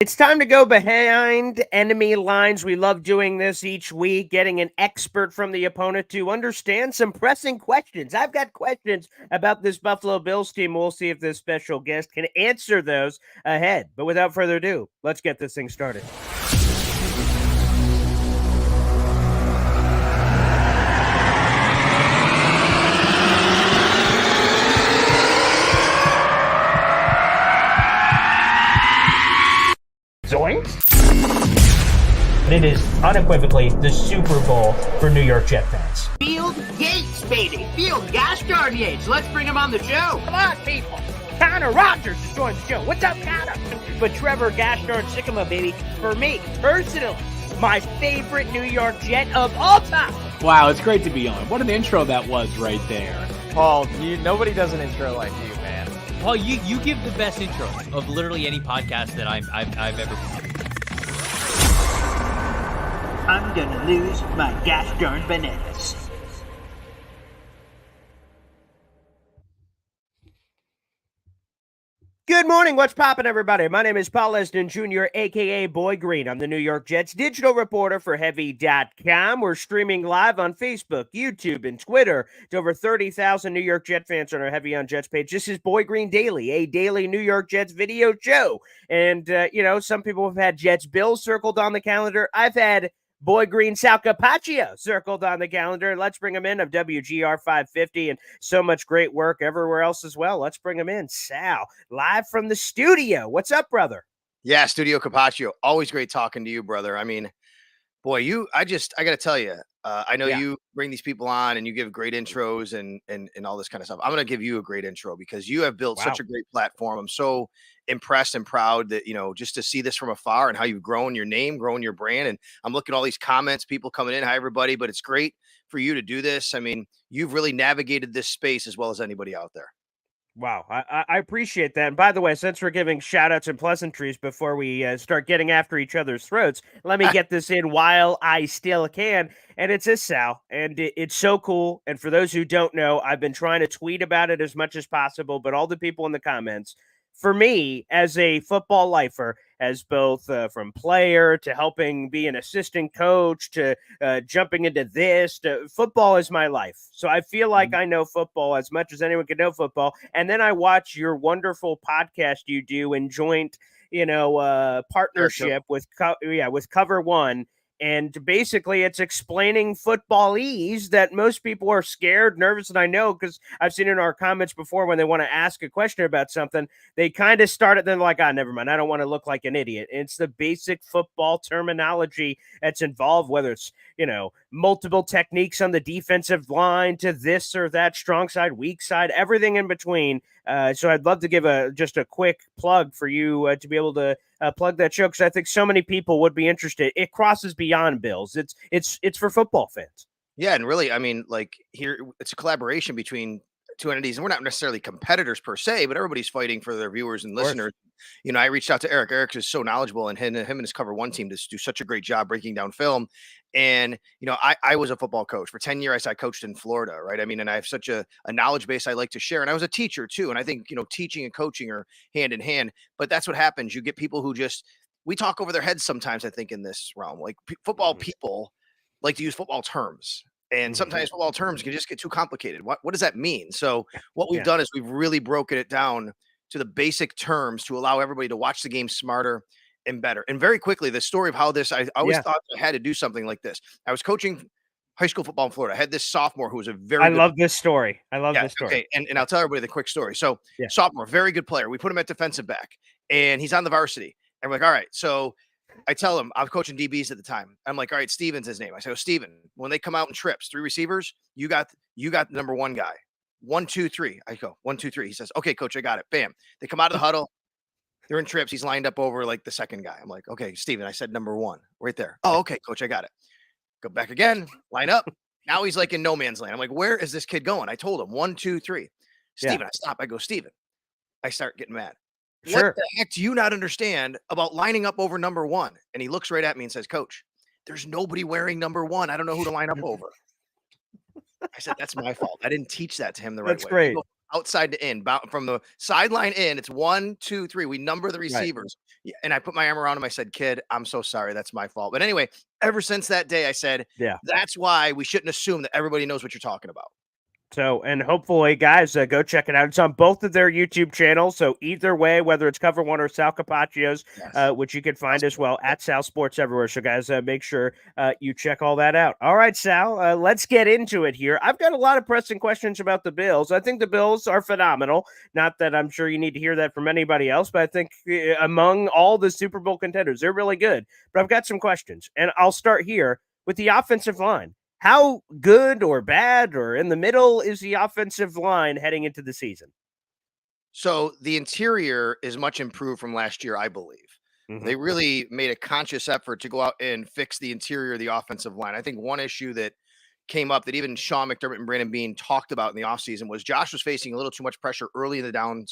It's time to go behind enemy lines. We love doing this each week, getting an expert from the opponent to understand some pressing questions. I've got questions about this Buffalo Bills team. We'll see if this special guest can answer those ahead. But without further ado, let's get this thing started. It is unequivocally the Super Bowl for New York Jet fans. Field Yates, baby. Field gosh darn Yates. Let's bring him on the show. Come on, people. Connor Rogers is joining the show. What's up, Connor? But Trevor gosh darn Sycamore, baby, for me, personally, my favorite New York Jet of all time. Wow, it's great to be on. What an intro that was right there. Paul, nobody does an intro like you, man. Paul, you give the best intro of literally any podcast that I've ever been. I'm gonna lose my gosh darn bananas. Good morning. What's poppin', everybody? My name is Paul Lesden Jr., a.k.a. Boy Green. I'm the New York Jets digital reporter for Heavy.com. We're streaming live on Facebook, YouTube, and Twitter to over 30,000 New York Jet fans on our Heavy on Jets page. This is Boy Green Daily, a daily New York Jets video show. And, some people have had Jets Bills circled on the calendar. I've had Boy Green Sal Capaccio circled on the calendar. Let's bring him in of WGR 550 and so much great work everywhere else as well. Let's bring him in. Sal, live from the studio. What's up, brother? Yeah, Studio Capaccio. Always great talking to you, brother. I mean, boy, I got to tell you, I know you bring these people on and you give great intros and all this kind of stuff. I'm going to give you a great intro because you have built such a great platform. I'm so impressed and proud that, just to see this from afar and how you've grown your name, grown your brand. And I'm looking at all these comments, people coming in. Hi, everybody. But it's great for you to do this. I mean, you've really navigated this space as well as anybody out there. Wow, I appreciate that. And by the way, since we're giving shout-outs and pleasantries before we start getting after each other's throats, let me get this in while I still can. And it's this, Sal, and it's so cool. And for those who don't know, I've been trying to tweet about it as much as possible, but all the people in the comments, for me, as a football lifer, as both from player to helping be an assistant coach to jumping into this, football is my life. So I feel like I know football as much as anyone can know football. And then I watch your wonderful podcast you do in joint, partnership with Cover One. And basically, it's explaining footballese that most people are scared, nervous, and I know because I've seen in our comments before when they want to ask a question about something, they kind of start it, then like, never mind, I don't want to look like an idiot. And it's the basic football terminology that's involved, whether it's, multiple techniques on the defensive line to this or that, strong side, weak side, everything in between. So I'd love to give just a quick plug for you to be able to plug that show because I think so many people would be interested. It crosses beyond Bills. It's for football fans. Yeah, and really, I mean, like here, it's a collaboration between two entities, and we're not necessarily competitors per se, but everybody's fighting for their viewers and listeners. I reached out to Eric. Eric is so knowledgeable, and him and his Cover One team just do such a great job breaking down film. And, I was a football coach for 10 years. I coached in Florida, right? I mean, and I have such a knowledge base I like to share. And I was a teacher too. And I think, teaching and coaching are hand in hand, but that's what happens. You get people who we talk over their heads sometimes, I think, in this realm, like football people like to use football terms. And sometimes football terms can just get too complicated. What does that mean? So what we've done is we've really broken it down to the basic terms to allow everybody to watch the game smarter and better. And very quickly, the story of how I always thought I had to do something like this. I was coaching high school football in Florida. I had this sophomore who was a very good love this story. I love this story. Okay. And I'll tell everybody the quick story. So sophomore, very good player. We put him at defensive back and he's on the varsity. And we're like, all right. So I tell him, I was coaching DBs at the time. I'm like, all right, Steven's his name. I say, Steven, when they come out in trips, 3 receivers, you got the number one guy. 1, 2, 3. I go, 1, 2, 3. He says, okay, coach, I got it. Bam. They come out of the huddle. They're in trips. He's lined up over like the second guy. I'm like, okay, Steven, I said number 1 right there. Oh, okay, coach, I got it. Go back again, line up. Now he's like in no man's land. I'm like, where is this kid going? I told him 1, 2, 3. Steven, I stop. I go, Steven. I start getting mad. What the heck do you not understand about lining up over number 1? And he looks right at me and says, coach, there's nobody wearing number 1. I don't know who to line up over. I said, that's my fault. I didn't teach that to him the right way. That's great. outside to in, from the sideline in. It's 1, 2, 3. We number the receivers. Yeah, and I put my arm around him. I said, "Kid, I'm so sorry. That's my fault." But anyway, ever since that day, I said, Yeah. that's why we shouldn't assume that everybody knows what you're talking about. So, and hopefully, guys, go check it out. It's on both of their YouTube channels. So either way, whether it's Cover One or Sal Capaccio's, which you can find as well at Sal Sports everywhere. So, guys, make sure you check all that out. All right, Sal, let's get into it here. I've got a lot of pressing questions about the Bills. I think the Bills are phenomenal. Not that I'm sure you need to hear that from anybody else, but I think among all the Super Bowl contenders, they're really good. But I've got some questions, and I'll start here with the offensive line. How good or bad or in the middle is the offensive line heading into the season? So the interior is much improved from last year, I believe. They really made a conscious effort to go out and fix the interior of the offensive line. I think one issue that came up that even Sean McDermott and Brandon Beane talked about in the offseason was Josh was facing a little too much pressure early in the down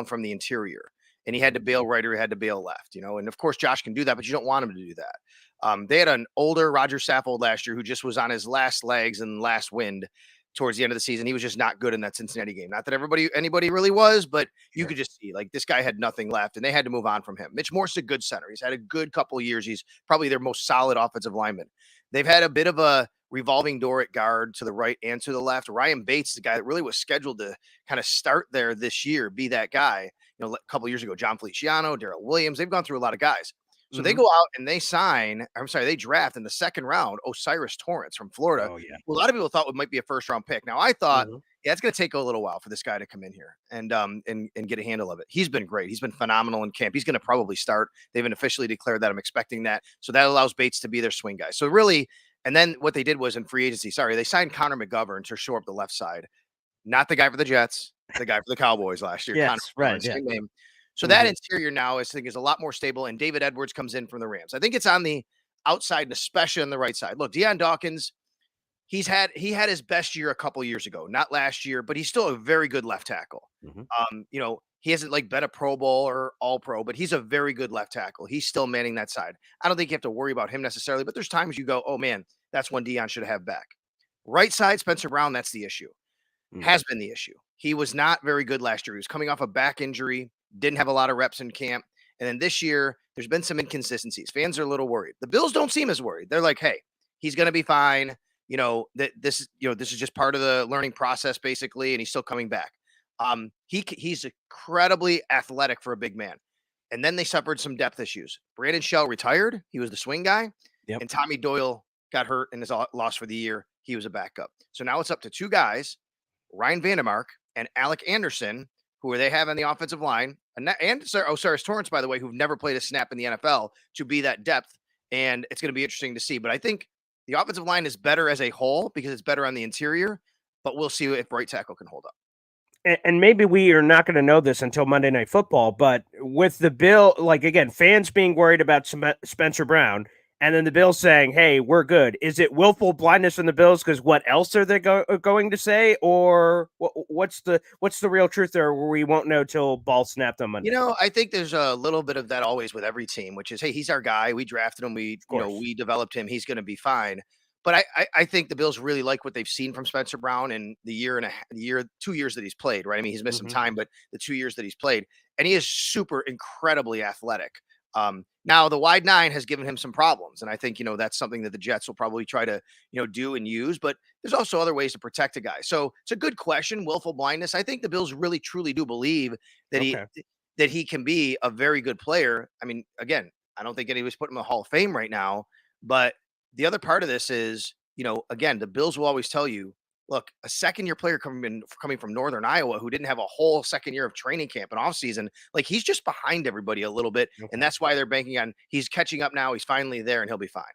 from the interior. And he had to bail right or he had to bail left, and of course Josh can do that, but you don't want him to do that. They had an older Roger Saffold last year who just was on his last legs and last wind towards the end of the season. He was just not good in that Cincinnati game. Not that anybody really was, but you could just see like this guy had nothing left and they had to move on from him. Mitch Morse's a good center. He's had a good couple of years. He's probably their most solid offensive lineman. They've had a bit of a revolving door at guard to the right and to the left. Ryan Bates is the guy that really was scheduled to kind of start there this year, be that guy. A couple of years ago, John Feliciano, Darrell Williams, they've gone through a lot of guys. So they go out and they draft in the second round Osiris Torrance from Florida. Oh, yeah. Who a lot of people thought might be a first round pick. Now I thought, yeah, it's going to take a little while for this guy to come in here and get a handle of it. He's been great. He's been phenomenal in camp. He's going to probably start. They've been officially declared that. I'm expecting that. So that allows Bates to be their swing guy. So really, and then what they did was in free agency, they signed Connor McGovern to shore up the left side. Not the guy for the Jets, the guy for the Cowboys last year. Yes, right. Same name. So that interior now I think is a lot more stable, and David Edwards comes in from the Rams. I think it's on the outside and especially on the right side. Look, Deion Dawkins, he had his best year a couple years ago, not last year, but he's still a very good left tackle. He hasn't been a Pro Bowl or All Pro, but he's a very good left tackle. He's still manning that side. I don't think you have to worry about him necessarily, but there's times you go, oh man, that's one Deion should have back. Right side, Spencer Brown, that's the issue. Has been the issue. He was not very good last year. He was coming off a back injury. Didn't have a lot of reps in camp. And then this year, there's been some inconsistencies. Fans are a little worried. The Bills don't seem as worried. They're like, hey, he's going to be fine. This is just part of the learning process, basically, and he's still coming back. He's incredibly athletic for a big man. And then they suffered some depth issues. Brandon Shell retired. He was the swing guy. And Tommy Doyle got hurt and is lost for the year. He was a backup. So now it's up to two guys, Ryan Vandemark and Alec Anderson, who they have on the offensive line, and Osiris Torrance, by the way, who've never played a snap in the NFL, to be that depth. And it's going to be interesting to see. But I think the offensive line is better as a whole because it's better on the interior, but we'll see if right tackle can hold up. And maybe we are not going to know this until Monday Night Football, but with the Bill, fans being worried about Spencer Brown, and then the Bills saying, hey, we're good. Is it willful blindness from the Bills because what else are they going to say? Or what's the real truth there where we won't know till ball snapped on Monday? I think there's a little bit of that always with every team, which is, hey, he's our guy. We drafted him. We developed him. He's going to be fine. But I think the Bills really like what they've seen from Spencer Brown in the 2 years that he's played, right? I mean, he's missed some time, but the 2 years that he's played, and he is super incredibly athletic. Now the wide nine has given him some problems. And I think, that's something that the Jets will probably try to, do and use, but there's also other ways to protect a guy. So it's a good question. Willful blindness. I think the Bills really, truly do believe that he can be a very good player. I mean, again, I don't think anybody's putting him in the Hall of Fame right now, but the other part of this is, again, the Bills will always tell you, look, a second-year player coming from Northern Iowa who didn't have a whole second year of training camp and offseason, he's just behind everybody a little bit, and that's why they're banking on he's catching up now. He's finally there, and he'll be fine.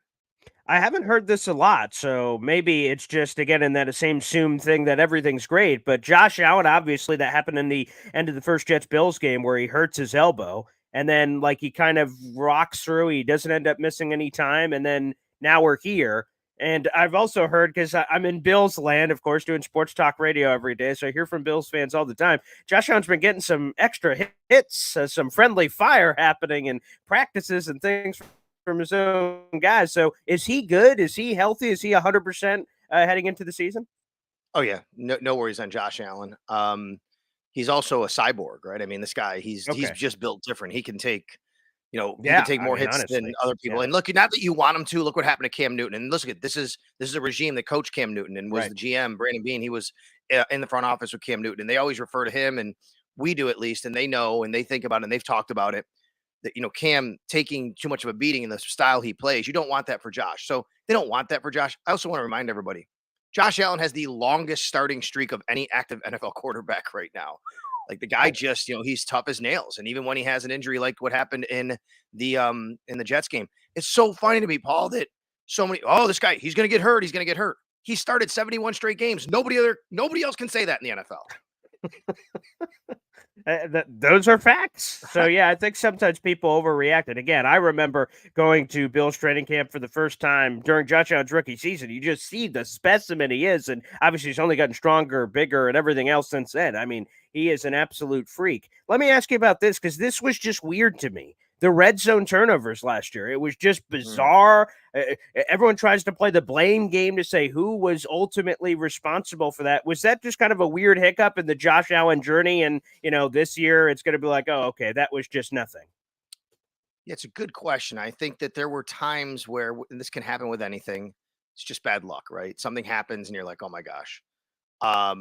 I haven't heard this a lot, so maybe it's just, again, in that same assumed thing that everything's great, but Josh Allen, obviously, that happened in the end of the first Jets-Bills game where he hurts his elbow, and then, he kind of rocks through. He doesn't end up missing any time, and then now we're here. And I've also heard, because I'm in Bills land, of course, doing sports talk radio every day, so I hear from Bills fans all the time. Josh Allen's been getting some extra hits, some friendly fire happening in practices and things from his own guys. So is he good? Is he healthy? Is he 100% heading into the season? Oh yeah, no worries on Josh Allen. He's also a cyborg, right? I mean, this guy, he's Okay. just built different. He can take, he can Yeah, take I more mean, hits than honestly. other people. Yeah. And look, not that you want him to. Look what happened to Cam Newton. And look at this is a regime that coached Cam Newton and was Right. the GM. Brandon Beane, he was in the front office with Cam Newton, and they always refer to him, and we do at least, and they know and they think about it, and they've talked about it. That Cam taking too much of a beating in the style he plays. You don't want that for Josh. So they don't want that for Josh. I also want to remind everybody, Josh Allen has the longest starting streak of any active NFL quarterback right now. Like the guy just, he's tough as nails. And even when he has an injury like what happened in the Jets game, it's so funny to me, Paul, that so many, this guy, he's gonna get hurt. He's gonna get hurt. He started 71 straight games. Nobody else can say that in the NFL. Those are facts. So yeah, I think sometimes people overreact. And again, I remember going to Bill's training camp for the first time during Josh Allen's rookie season. You just see the specimen he is, and obviously he's only gotten stronger, bigger, and everything else since then. I mean, he is an absolute freak. Let me ask you about this, because this was just weird to me. The red zone turnovers last year, it was just bizarre. Everyone tries to play the blame game to say who was ultimately responsible for that. Was that just kind of a weird hiccup in the Josh Allen journey? And, this year it's going to be like, oh, okay, that was just nothing. Yeah, it's a good question. I think that there were times where, and this can happen with anything, it's just bad luck, right? Something happens and you're like, oh my gosh. I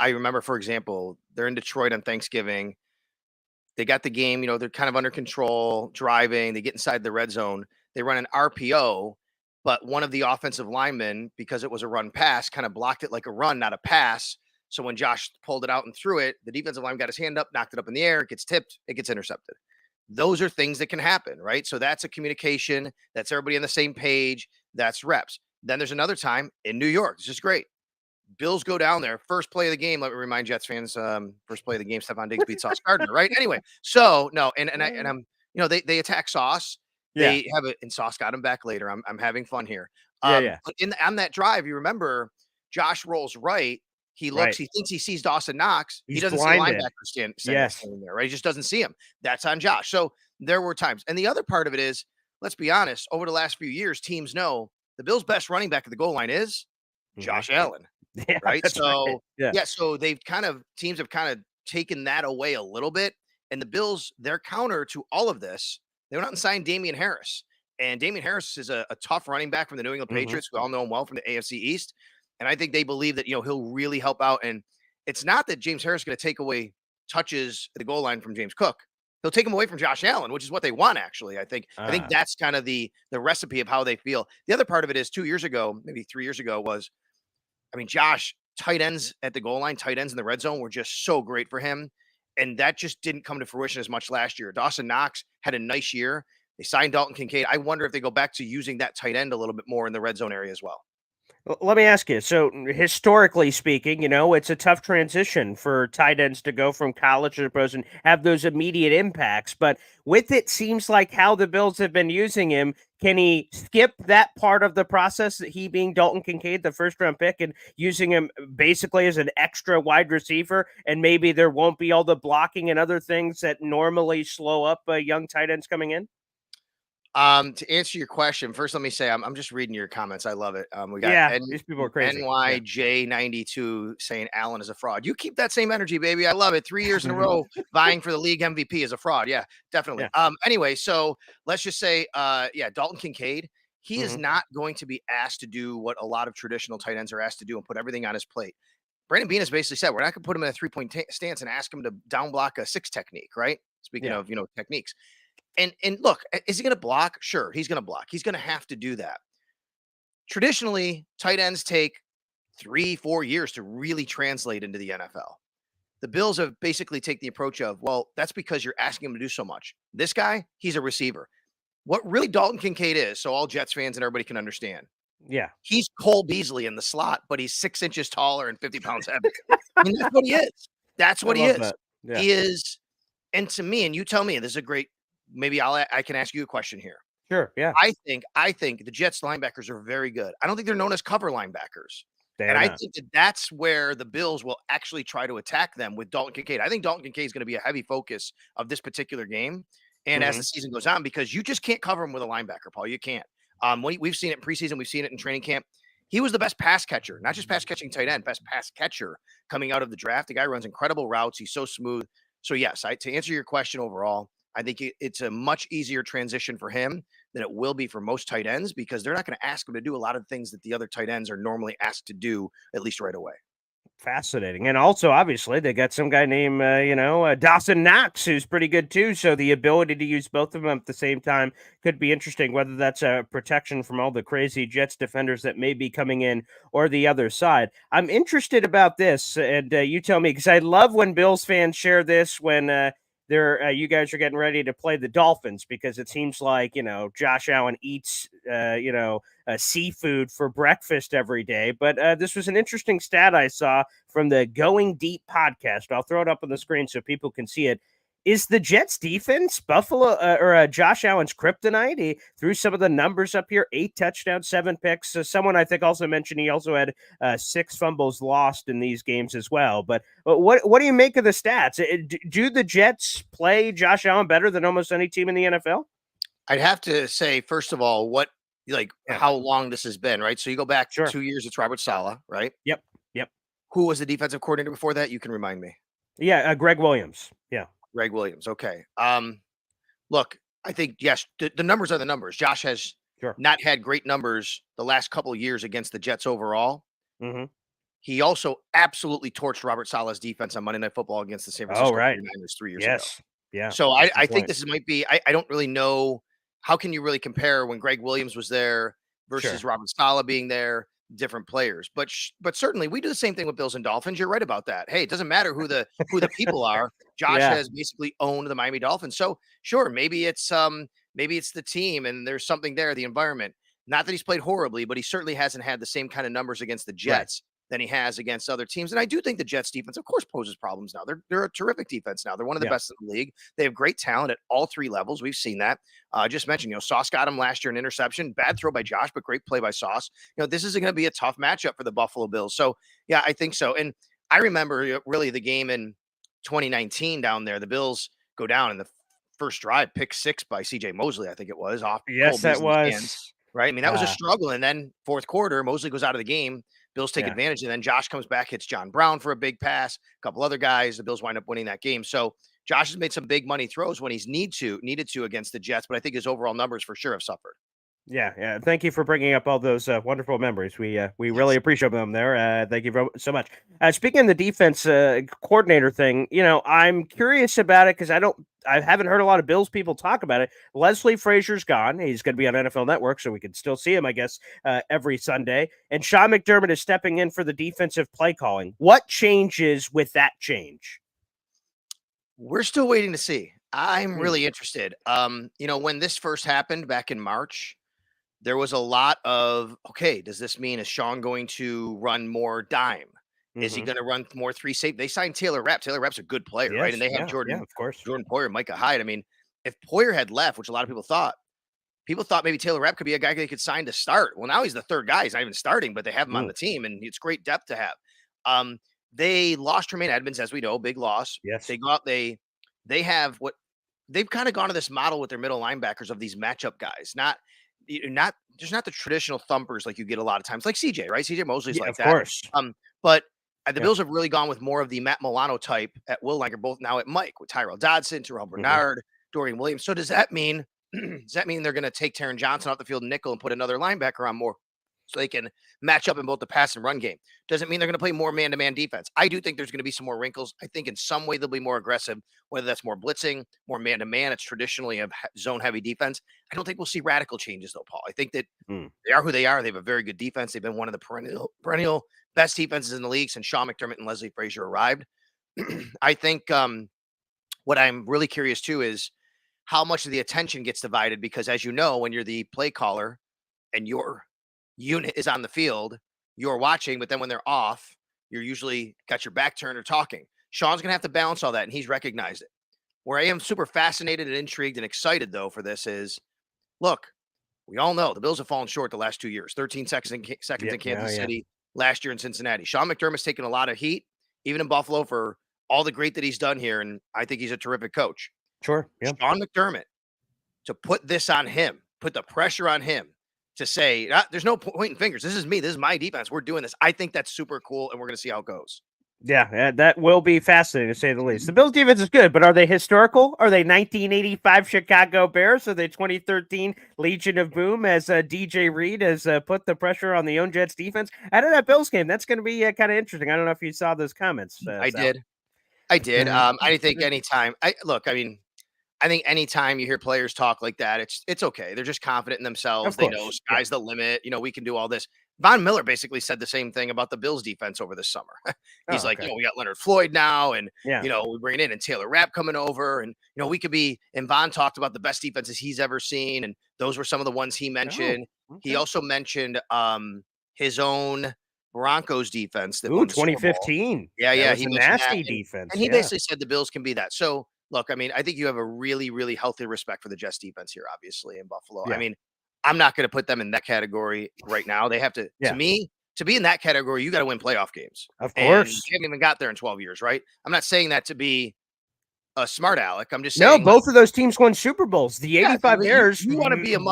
remember, for example, they're in Detroit on Thanksgiving. They got the game, they're kind of under control, driving. They get inside the red zone. They run an RPO, but one of the offensive linemen, because it was a run pass, kind of blocked it like a run, not a pass. So when Josh pulled it out and threw it, the defensive lineman got his hand up, knocked it up in the air, it gets tipped, it gets intercepted. Those are things that can happen, right? So that's a communication. That's everybody on the same page. That's reps. Then there's another time in New York. It's just great. Bills go down there. First play of the game. Let me remind Jets fans. First play of the game. Stefon Diggs beat Sauce Gardner. Right. Anyway. So no. And I'm. They attack Sauce. They have it, and Sauce got him back later. I'm having fun here. Yeah. But on that drive, you remember Josh rolls right. He looks. Right. He thinks he sees Dawson Knox. He's he doesn't blinded. see a linebacker standing there. Right. He just doesn't see him. That's on Josh. So there were times. And the other part of it is, let's be honest. Over the last few years, teams know the Bills' best running back at the goal line is Josh Allen. Yeah, right. So right. so teams have kind of taken that away a little bit. And the Bills, their counter to all of this, they went out and signed Damian Harris. And Damian Harris is a tough running back from the New England Patriots. We all know him well from the AFC East. And I think they believe that, he'll really help out. And it's not that James Harris is going to take away touches at the goal line from James Cook. He'll take them away from Josh Allen, which is what they want, actually. I think that's kind of the recipe of how they feel. The other part of it is 2 years ago, maybe 3 years ago, Josh, tight ends at the goal line, tight ends in the red zone were just so great for him. And that just didn't come to fruition as much last year. Dawson Knox had a nice year. They signed Dalton Kincaid. I wonder if they go back to using that tight end a little bit more in the red zone area as well. Let me ask you. So historically speaking, it's a tough transition for tight ends to go from college to the pros and have those immediate impacts. But with it, seems like how the Bills have been using him, can he skip that part of the process, that he being Dalton Kincaid, the first round pick, and using him basically as an extra wide receiver? And maybe there won't be all the blocking and other things that normally slow up young tight ends coming in? To answer your question, first let me say I'm just reading your comments. I love it. We got these people are crazy. NYJ92 saying Allen is a fraud. You keep that same energy, baby. I love it. 3 years in a row vying for the league MVP is a fraud. Yeah, definitely. Yeah. Anyway, so let's just say Dalton Kincaid, he is not going to be asked to do what a lot of traditional tight ends are asked to do and put everything on his plate. Brandon Beane has basically said we're not going to put him in a 3-point stance and ask him to down block a 6 technique, right? Speaking of techniques. And look, is he going to block? Sure, he's going to block. He's going to have to do that. Traditionally, tight ends take 3-4 years to really translate into the NFL. The Bills have basically taken the approach of, well, that's because you're asking him to do so much. This guy, he's a receiver. What really Dalton Kincaid is, so all Jets fans and everybody can understand. Yeah. He's Cole Beasley in the slot, but he's 6 inches taller and 50 pounds heavy. I mean, that's what he is. That's what he is. Yeah. He is. And to me, and you tell me, this is a great, maybe I can ask you a question here. Sure. Yeah. I think the Jets linebackers are very good. I don't think they're known as cover linebackers. I think that's where the Bills will actually try to attack them with Dalton Kincaid. I think Dalton Kincaid is going to be a heavy focus of this particular game. And as the season goes on, because you just can't cover him with a linebacker, Paul. You can't. We've seen it in preseason. We've seen it in training camp. he was the best pass catcher, not just pass catching tight end, best pass catcher coming out of the draft. The guy runs incredible routes. He's so smooth. So yes, to answer your question overall, I think it's a much easier transition for him than it will be for most tight ends because they're not going to ask him to do a lot of things that the other tight ends are normally asked to do, at least right away. Fascinating. And also, obviously, they got some guy named, Dawson Knox, who's pretty good too. So the ability to use both of them at the same time could be interesting, whether that's a protection from all the crazy Jets defenders that may be coming in or the other side. I'm interested about this, and you tell me, because I love when Bills fans share this when you guys are getting ready to play the Dolphins, because it seems like, Josh Allen eats, seafood for breakfast every day. But this was an interesting stat I saw from the Going Deep podcast. I'll throw it up on the screen so people can see it. Is the Jets defense Josh Allen's kryptonite? He threw some of the numbers up here: 8 touchdowns, 7 picks. Someone I think also mentioned he also had 6 fumbles lost in these games as well. But what do you make of the stats? Do the Jets play Josh Allen better than almost any team in the NFL? I'd have to say, first of all, how long this has been, right? So you go back 2 years, it's Robert Saleh, right? Yep. Who was the defensive coordinator before that? You can remind me. Yeah, Greg Williams. Yeah. Greg Williams. Okay. Look, I think, yes, the numbers are the numbers. Josh has not had great numbers the last couple of years against the Jets overall. Mm-hmm. He also absolutely torched Robert Saleh's defense on Monday Night Football against the San Francisco 49ers 3 years ago. Yeah. So I think this might be, I don't really know. How can you really compare when Greg Williams was there versus Robert Saleh being there? Different players, but certainly we do the same thing with Bills and Dolphins. You're right about that. Hey, it doesn't matter who the people are. Josh has basically owned the Miami Dolphins. So sure, maybe it's the team and there's something there, the environment. Not that he's played horribly, but he certainly hasn't had the same kind of numbers against the Jets than he has against other teams. And I do think the Jets defense, of course, poses problems now. They're a terrific defense now. They're one of the best in the league. They have great talent at all 3 levels. We've seen that. I just mentioned, Sauce got him last year an interception. Bad throw by Josh, but great play by Sauce. This is going to be a tough matchup for the Buffalo Bills. So, yeah, I think so. And I remember really the game in 2019 down there. The Bills go down in the first drive, pick 6 by C.J. Mosley, I think it was. Off yes, that was. Hands, right? I mean, that was a struggle. And then fourth quarter, Mosley goes out of the game. Bills take advantage, and then Josh comes back, hits John Brown for a big pass, a couple other guys. The Bills wind up winning that game. So Josh has made some big money throws when he's needed to against the Jets, but I think his overall numbers for sure have suffered. Yeah. Thank you for bringing up all those wonderful memories. We really appreciate them there. Thank you so much. Speaking of the defense coordinator thing, I'm curious about it because I haven't heard a lot of Bills people talk about it. Leslie Frazier's gone. He's going to be on NFL Network, so we can still see him, I guess, every Sunday. And Sean McDermott is stepping in for the defensive play calling. What changes with that change? We're still waiting to see. I'm really interested. When this first happened back in March, there was a lot of, okay, does this mean is Sean going to run more dime? Is he going to run more 3 safety? They signed Taylor Rapp. Taylor Rapp's a good player, right? And they have Jordan Poyer, Micah Hyde. I mean, if Poyer had left, which a lot of people thought maybe Taylor Rapp could be a guy they could sign to start. Well, now he's the 3rd guy. He's not even starting, but they have him on the team, and it's great depth to have. They lost Tremaine Edmonds, as we know, big loss. Yes. They go out, they have they've kind of gone to this model with their middle linebackers of these matchup guys. There's not the traditional thumpers like you get a lot of times, like CJ, right? CJ Mosley's like that. Of course. But the Bills have really gone with more of the Matt Milano type at will linebacker, both now at Mike with Tyrell Dodson, Terrell Bernard, Dorian Williams. So does that mean they're going to take Taron Johnson off the field nickel and put another linebacker on more so they can match up in both the pass and run game? Doesn't mean they're going to play more man-to-man defense. I do think there's going to be some more wrinkles. I think in some way they'll be more aggressive, whether that's more blitzing, more man-to-man. It's traditionally a zone-heavy defense. I don't think we'll see radical changes, though, Paul. I think that they are who they are. They have a very good defense. They've been one of the perennial best defenses in the league since Sean McDermott and Leslie Frazier arrived. I think what I'm really curious, too, is how much of the attention gets divided because, as you know, when you're the play caller and your unit is on the field, you're watching, but then when they're off, you're usually got your back turned or talking. Sean's going to have to balance all that, and he's recognized it. Where I am super fascinated and intrigued and excited, though, for this is, look, we all know the Bills have fallen short the last 2 years, 13 seconds in Kansas City, last year in Cincinnati. Sean McDermott's taken a lot of heat, even in Buffalo, for all the great that he's done here, and I think he's a terrific coach. Sure. Yeah. Sean McDermott, to put this on him, put the pressure on him, to say, there's no pointing fingers. This is me. This is my defense. We're doing this. I think that's super cool, and we're going to see how it goes. Yeah, that will be fascinating to say the least. The Bills defense is good, but are they historical? Are they 1985 Chicago Bears? Are they 2013 Legion of Boom as DJ Reed has put the pressure on the own Jets defense? Out of that Bills game, that's going to be kind of interesting. I don't know if you saw those comments. I did. I think anytime I think anytime you hear players talk like that, it's okay. They're just confident in themselves. They know sky's the limit. We can do all this. Von Miller basically said the same thing about the Bills defense over the summer. He's we got Leonard Floyd now, and we bring it in and Taylor Rapp coming over, and we could be. And Von talked about the best defenses he's ever seen, and those were some of the ones he mentioned. He also mentioned his own Broncos defense that won 2015. Yeah, he was a nasty defense, and he basically said the Bills can be that. So look, I think you have a really, really healthy respect for the Jets defense here, obviously in Buffalo. Yeah. I'm not going to put them in that category right now. They have to, to me, to be in that category, you got to win playoff games. Of course. And you haven't even got there in 12 years, right? I'm not saying that to be a smart aleck. I'm just saying. No, both of those teams won Super Bowls. The 85 Bears. You want to be if you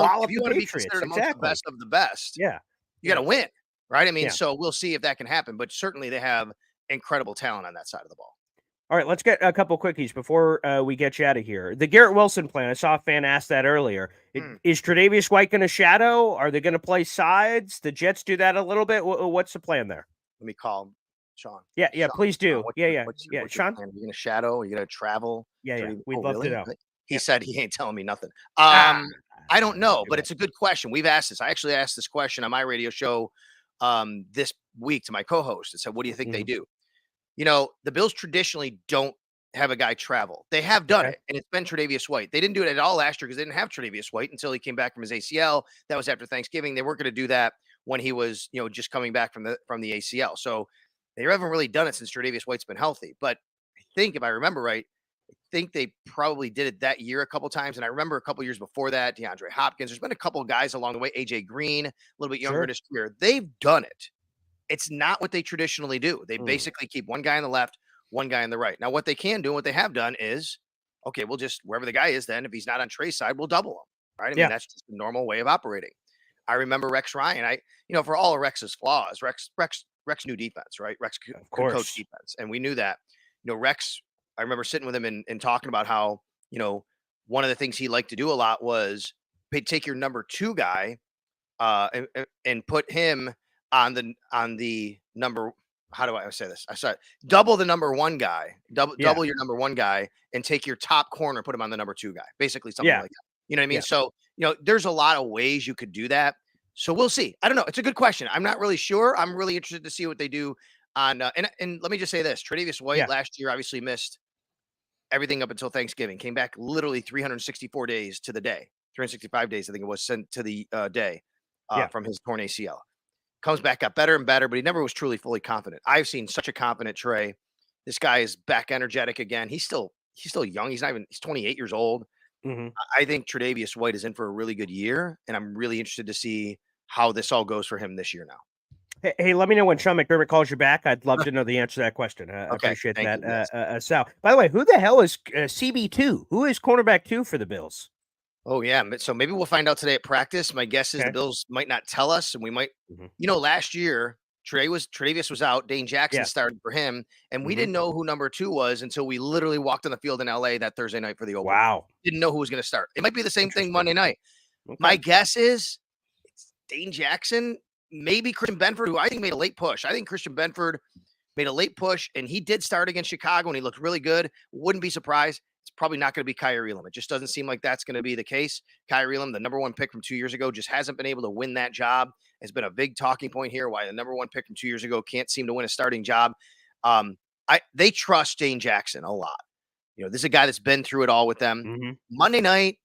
want to be considered amongst the best of the best. Yeah. You got to win, right? So we'll see if that can happen. But certainly they have incredible talent on that side of the ball. All right, let's get a couple quickies before we get you out of here. The Garrett Wilson plan, I saw a fan ask that earlier. Is Tre'Davious White going to shadow? Are they going to play sides? The Jets do that a little bit. What's the plan there? Let me call Sean. Yeah, Sean, please do. What's Sean? Are you going to shadow? Are you going to travel? Yeah. We'd love to know. He said he ain't telling me nothing. I don't know, but it's a good question. We've asked this. I actually asked this question on my radio show this week to my co-host. And said, what do you think they do? The Bills traditionally don't have a guy travel. They have done it, and it's been Tre'Davious White. They didn't do it at all last year because they didn't have Tre'Davious White until he came back from his ACL. That was after Thanksgiving. They weren't going to do that when he was, just coming back from the ACL. So they haven't really done it since Tre'Davious White's been healthy. But I think, if I remember right, I think they probably did it that year a couple times. And I remember a couple years before that, DeAndre Hopkins. There's been a couple of guys along the way. AJ Green, a little bit younger this year. They've done it. It's not what they traditionally do. They basically keep one guy on the left, one guy on the right. Now, what they can do and what they have done is, okay, we'll just, wherever the guy is then, if he's not on Trey's side, we'll double him, right? That's just the normal way of operating. I remember Rex Ryan. For all of Rex's flaws, Rex knew defense, right? Rex could coach defense. And we knew that. Rex, I remember sitting with him and talking about how, one of the things he liked to do a lot was take your number 2 guy and put him on the number, how do I say this? I said double the number 1 guy, double your number 1 guy, and take your top corner, put him on the number 2 guy, basically something like that. You know what I mean? Yeah. So, there's a lot of ways you could do that. So we'll see. I don't know. It's a good question. I'm not really sure. I'm really interested to see what they do on, and let me just say this, Tre'Davious White last year obviously missed everything up until Thanksgiving, came back literally 364 days to the day, 365 days, I think it was, sent to the day from his torn ACL. Comes back, got better and better, but he never was truly fully confident. I've seen such a confident Trey. This guy is back energetic again. He's still young. He's 28 years old. I think Tre'Davious White is in for a really good year, and I'm really interested to see how this all goes for him this year now. Hey, let me know when Sean McDermott calls you back. I'd love to know the answer to that question. I appreciate that, Sal. By the way, who the hell is CB2? Who is cornerback 2 for the Bills? Oh, yeah. So maybe we'll find out today at practice. My guess is the Bills might not tell us, and we might, last year, Tre'Davious was out. Dane Jackson started for him, and we didn't know who number 2 was until we literally walked on the field in LA that Thursday night for the opener. Wow. Didn't know who was going to start. It might be the same thing Monday night. Okay. My guess is it's Dane Jackson, maybe Christian Benford, who I think made a late push. I think Christian Benford made a late push, and he did start against Chicago, and he looked really good. Wouldn't be surprised. It's probably not going to be Kyrie Elam. It just doesn't seem like that's going to be the case. Kyrie Elam, the number 1 pick from 2 years ago, just hasn't been able to win that job. It's been a big talking point here why the number 1 pick from 2 years ago can't seem to win a starting job. They trust Dane Jackson a lot. This is a guy that's been through it all with them. Monday night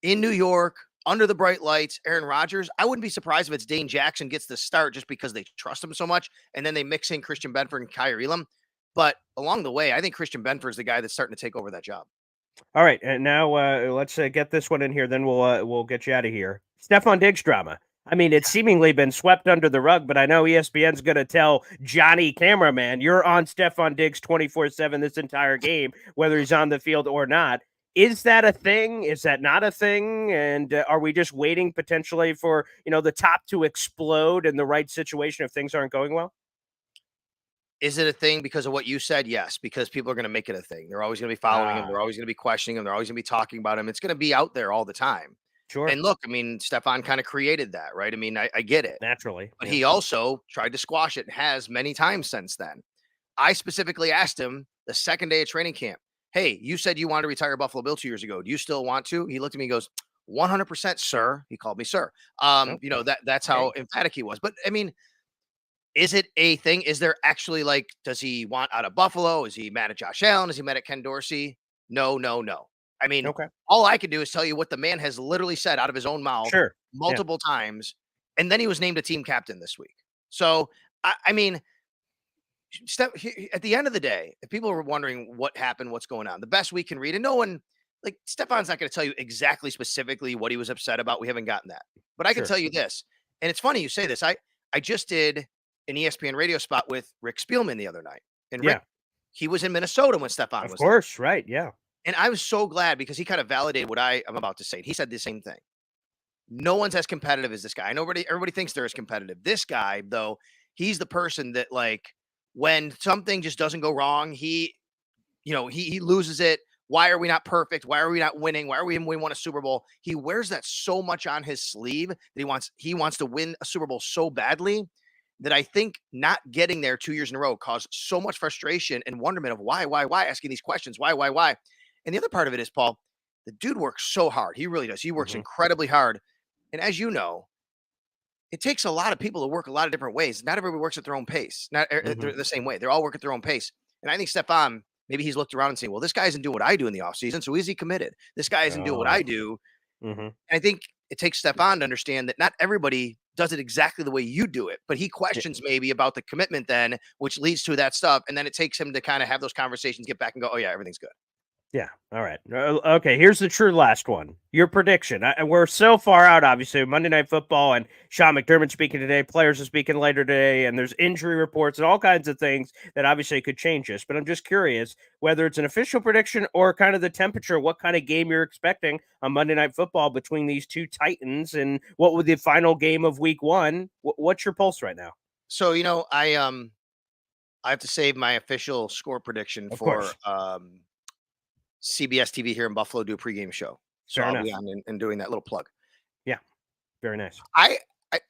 in New York, under the bright lights, Aaron Rodgers. I wouldn't be surprised if it's Dane Jackson gets the start just because they trust him so much, and then they mix in Christian Benford and Kyrie Elam. But along the way, I think Christian Benford is the guy that's starting to take over that job. All right, and now let's get this one in here. Then we'll get you out of here. Stefon Diggs drama. I mean, it's seemingly been swept under the rug, but I know ESPN's going to tell Johnny Cameraman, you're on Stefon Diggs 24/7 this entire game, whether he's on the field or not. Is that a thing? Is that not a thing? And are we just waiting potentially for, the top to explode in the right situation if things aren't going well? Is it a thing because of what you said? Yes, because people are going to make it a thing. They're always going to be following him. Ah, They're always going to be questioning him. They're always going to be talking about him. It's going to be out there all the time. sure. And look, I mean, Stefan kind of created that, right? I mean, I get it. Naturally. But Yeah. he also tried to squash it and has many times since then. I specifically asked him the second day of training camp, hey, you said you wanted to retire Buffalo Bill 2 years ago. Do you still want to? He looked at me and goes, 100%, sir. He called me sir. Okay. That's how emphatic he was. But I mean, is it a thing? Is there actually like, does he want out of Buffalo? Is he mad at Josh Allen? Is he mad at Ken Dorsey? No, no, no. I mean, Okay. all I can do is tell you what the man has literally said out of his own mouth Sure. Yeah. multiple times. And then he was named a team captain this week. So, I mean, at the end of the day, if people are wondering what happened, what's going on, the best we can read, and no one, like Stefan's not going to tell you exactly specifically what he was upset about. We haven't gotten that. But I can Sure. tell you this, and it's funny you say this. I just did an ESPN radio spot with Rick Spielman the other night. And Yeah. Rick, he was in Minnesota when Stefan Of was there. course. Right. Yeah. And I was so glad because he kind of validated what I am about to say. He said the same thing. No one's as competitive as this guy. I know everybody thinks they're as competitive. This guy, though, he's the person that, like, when something just doesn't go wrong, he loses it. Why are we not perfect? Why are we not winning? Why are we won a Super Bowl? He wears that so much on his sleeve that he wants to win a Super Bowl so badly that I think not getting there 2 years in a row caused so much frustration and wonderment of why, asking these questions, why. And the other part of it is, Paul, the dude works so hard. He really does. He works incredibly hard. And as you know, it takes a lot of people to work a lot of different ways. Not everybody works at their own pace, not the same way. They all work at their own pace. And I think Stefan, maybe he's looked around and saying, well, this guy isn't doing what I do in the offseason. So is he committed? This guy isn't doing what I do. And I think it takes Stefan to understand that not everybody does it exactly the way you do it, but he questions maybe about the commitment then, which leads to that stuff. And then it takes him to kind of have those conversations, get back and go, oh yeah, everything's good. Yeah. All right. Okay. Here's the true last one. Your prediction. We're so far out, obviously. Monday Night Football and Sean McDermott speaking today. Players are speaking later today, and there's injury reports and all kinds of things that obviously could change this. But I'm just curious whether it's an official prediction or kind of the temperature, what kind of game you're expecting on Monday Night Football between these two Titans, and what would the final game of Week 1? What's your pulse right now? So I have to save my official score prediction Of for course. CBS TV here in Buffalo, do a pregame show. So Fair I'll enough. be on and doing that little plug. Yeah. Very nice. I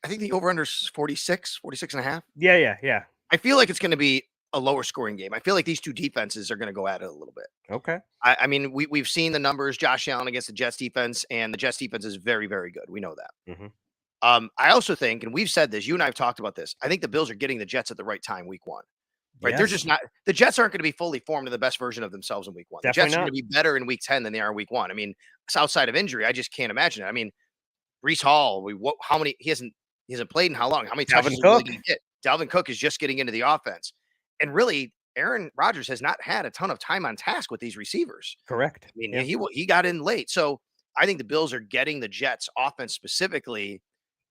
think the over-under is 46 and a half. Yeah. I feel like it's going to be a lower scoring game. I feel like these two defenses are going to go at it a little bit. Okay. I mean, we've seen the numbers, Josh Allen against the Jets defense, and the Jets defense is very, very good. We know that. I also think, and we've said this, you and I have talked about this, I think the Bills are getting the Jets at the right time week 1. Right. They're just not, the Jets aren't going to be fully formed to the best version of themselves in week 1. Definitely the Jets are not. going to be better in week 10 than they are in week 1. I mean, outside of injury, I just can't imagine it. I mean, Breece Hall, how many, he hasn't played in how long? How many touches is he really going to get? Dalvin Cook is just getting into the offense. And really, Aaron Rodgers has not had a ton of time on task with these receivers. Correct. I mean, he got in late. So I think the Bills are getting the Jets offense specifically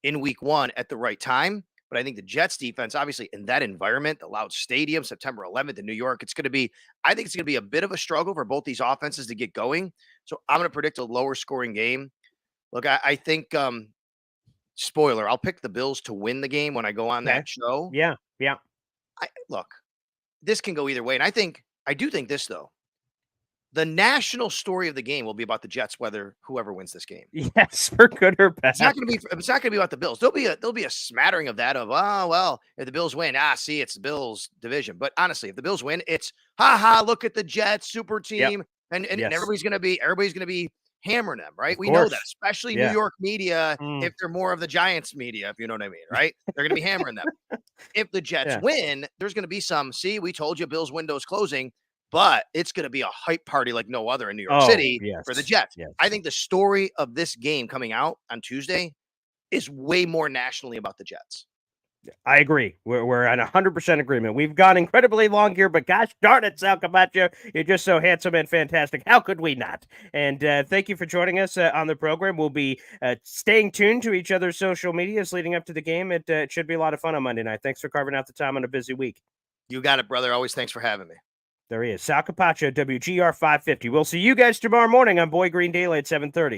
in week 1 at the right time. But I think the Jets defense, obviously in that environment, the loud stadium, September 11th in New York, I think it's going to be a bit of a struggle for both these offenses to get going. So I'm going to predict a lower scoring game. Look, I think, spoiler, I'll pick the Bills to win the game when I go on that show. Yeah. Look, this can go either way. And I do think this, though. The national story of the game will be about the Jets, whoever wins this game. Yes, for good or bad. It's not going to be about the Bills. There'll be a smattering of that of, oh, well, if the Bills win, it's the Bills division. But honestly, if the Bills win, it's look at the Jets super team. And everybody's going to be hammering them, right? We know that, especially New York media, if they're more of the Giants media, if you know what I mean, right? They're going to be hammering them. If the Jets win, there's going to be some, see, we told you Bills window's closing. But it's going to be a hype party like no other in New York City for the Jets. Yes. I think the story of this game coming out on Tuesday is way more nationally about the Jets. I agree. We're at 100% agreement. We've gone incredibly long here, but gosh darn it, Sal Camacho, you're just so handsome and fantastic. How could we not? And thank you for joining us on the program. We'll be staying tuned to each other's social medias leading up to the game. It should be a lot of fun on Monday night. Thanks for carving out the time on a busy week. You got it, brother. Always thanks for having me. There he is. Sal Capaccio, WGR 550. We'll see you guys tomorrow morning on Boy Green Daily at 7:30.